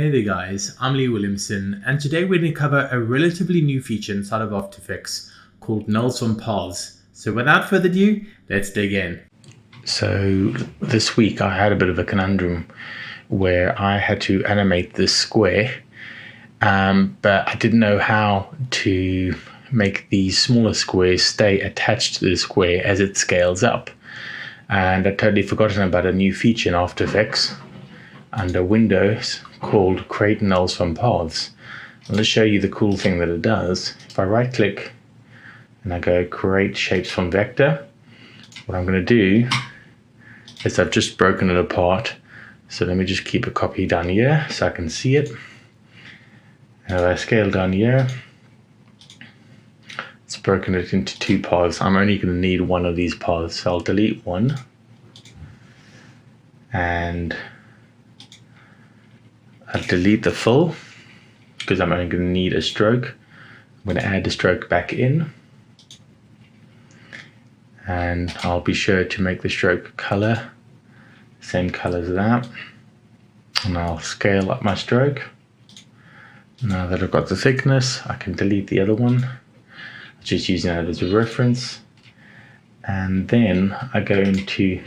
Hey there guys, I'm Lee Williamson, and today we're going to cover a relatively new feature inside of After Effects called Nulls from Paths. So without further ado, let's dig in. So this week I had a bit of a conundrum where I had to animate this square, but I didn't know how to make the smaller squares stay attached to the square as it scales up. And I'd totally forgotten about a new feature in After Effects under Windows called Create Nulls from Paths. And let's show you the cool thing that it does. If I right click and I go Create Shapes from Vector, what I'm going to do is I've just broken it apart. So let me just keep a copy down here so I can see it. And if I scale down here, it's broken it into two paths. I'm only going to need one of these paths, so I'll delete one. And I'll delete the fill because I'm only going to need a stroke. I'm going to add the stroke back in. And I'll be sure to make the stroke color same color as that. And I'll scale up my stroke. Now that I've got the thickness, I can delete the other one. Just using that as a reference. And then I go into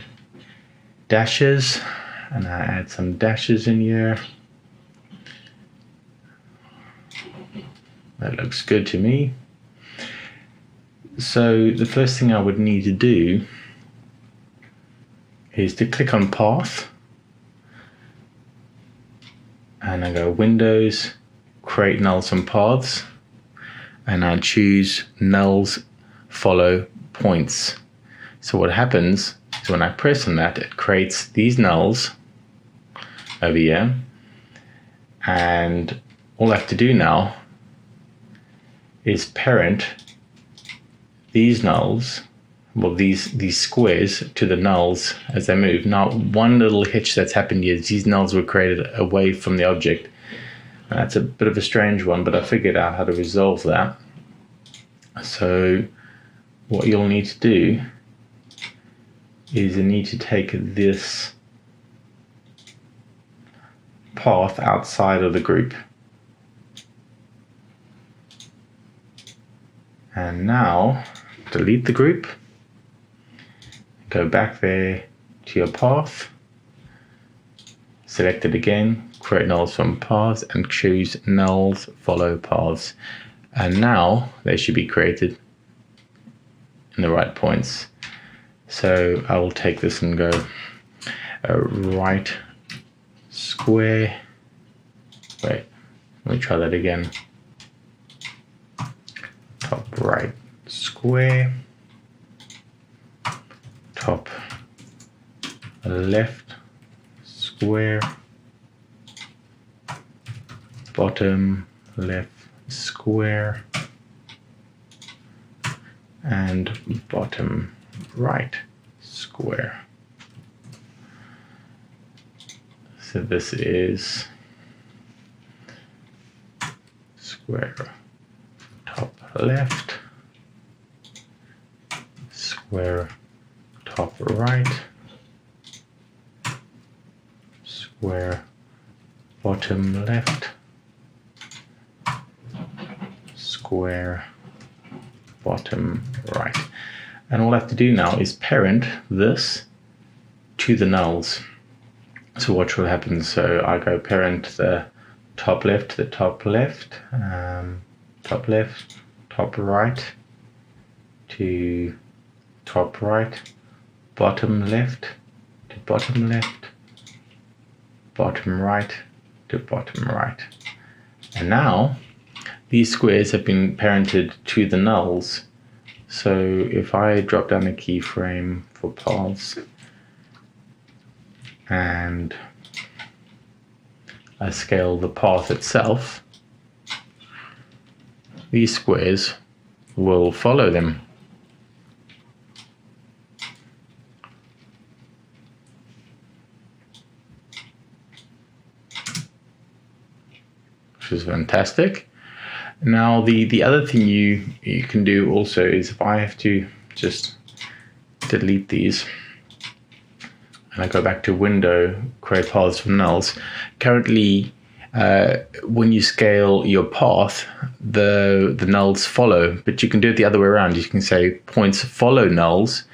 dashes and I add some dashes in here. That looks good to me. So the first thing I would need to do is to click on Path and I go Windows, Create Nulls from Paths, and I choose Nulls Follow Points. So what happens is when I press on that, it creates these nulls over here, and all I have to do now is parent these nulls, well these squares, to the nulls as they move. Now one little hitch that's happened here is these nulls were created away from the object. That's a bit of a strange one, but I figured out how to resolve that. So what you'll need to do is you need to take this path outside of the group. And now delete the group, go back there to your path, select it again, Create Nulls from Paths, and choose Nulls Follow Paths. And now they should be created in the right points. So I will take this and go right square. Wait, let me try that again. Top right square, top left square, bottom left square, and bottom right square. So this is square top left, square top right, square bottom left, square bottom right. And all I have to do now is parent this to the nulls. So watch what happens. So I go parent the top left to the top left, top left, top right to top right, bottom left to bottom left, bottom right to bottom right. And now these squares have been parented to the nulls. So if I drop down a keyframe for paths and I scale the path itself, these squares will follow them. Which is fantastic. Now the other thing you can do also is, if I have to just delete these and I go back to Window, Create Paths from Nulls, currently when you scale your path, the nulls follow, but you can do it the other way around. You can say points follow nulls,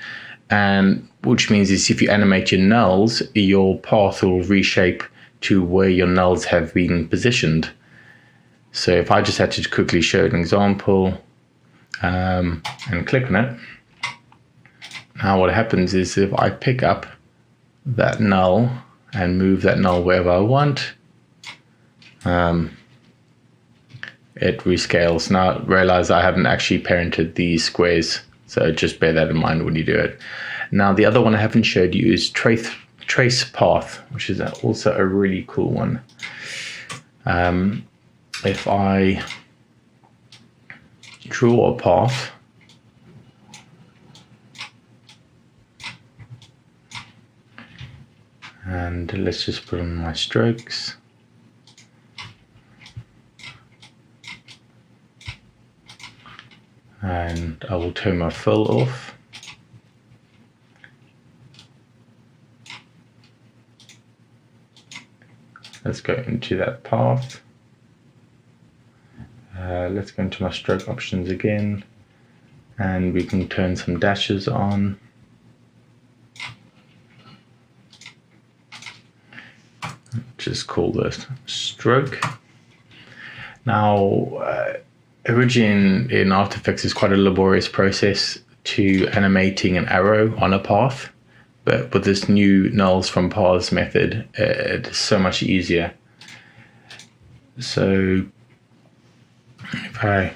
and which means is if you animate your nulls, your path will reshape to where your nulls have been positioned. So if I just had to quickly show an example and click on it, now what happens is if I pick up that null and move that null wherever I want, it rescales. Now realize I haven't actually parented these squares, so just bear that in mind when you do it. Now the other one I haven't showed you is trace path, which is also a really cool one. If I draw a path, and let's just put in my strokes. And I will turn my fill off. Let's go into that path. Let's go into my stroke options again, and we can turn some dashes on. Just call this stroke. Now, originally in After Effects is quite a laborious process to animating an arrow on a path, but with this new nulls from paths method, it's so much easier. So if I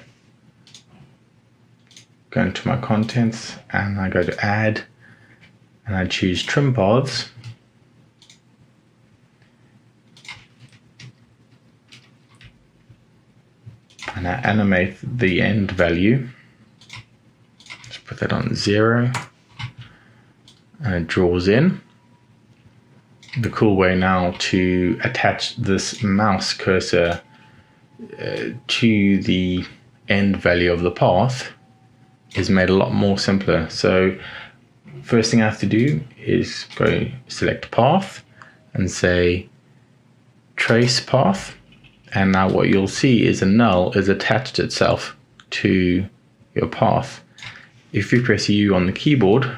go into my contents and I go to add and I choose trim paths, and I animate the end value, just put that on 0, and it draws in. The cool way now to attach this mouse cursor to the end value of the path is made a lot more simpler. So first thing I have to do is go select path and say trace path, and now what you'll see is a null is attached itself to your path. If you press U on the keyboard,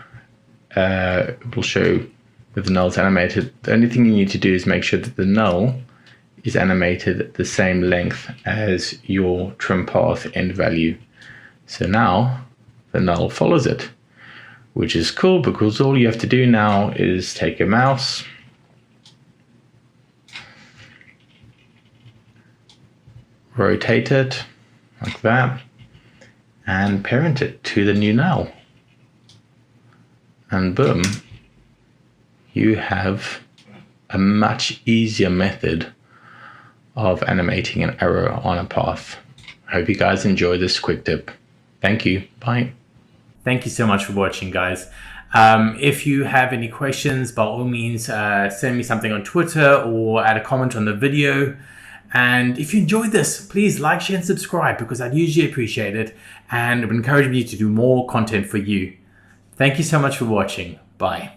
it will show with the nulls animated. The only thing you need to do is make sure that the null is animated at the same length as your trim path end value. So now the null follows it, which is cool because all you have to do now is take your mouse, rotate it like that, and parent it to the new null. And boom, you have a much easier method of animating an arrow on a path. I hope you guys enjoy this quick tip. Thank you. Bye. Thank you so much for watching, guys. If you have any questions, by all means, send me something on Twitter or add a comment on the video. And if you enjoyed this, please like, share, and subscribe because I'd usually appreciate it, and it would encourage me to do more content for you. Thank you so much for watching. Bye.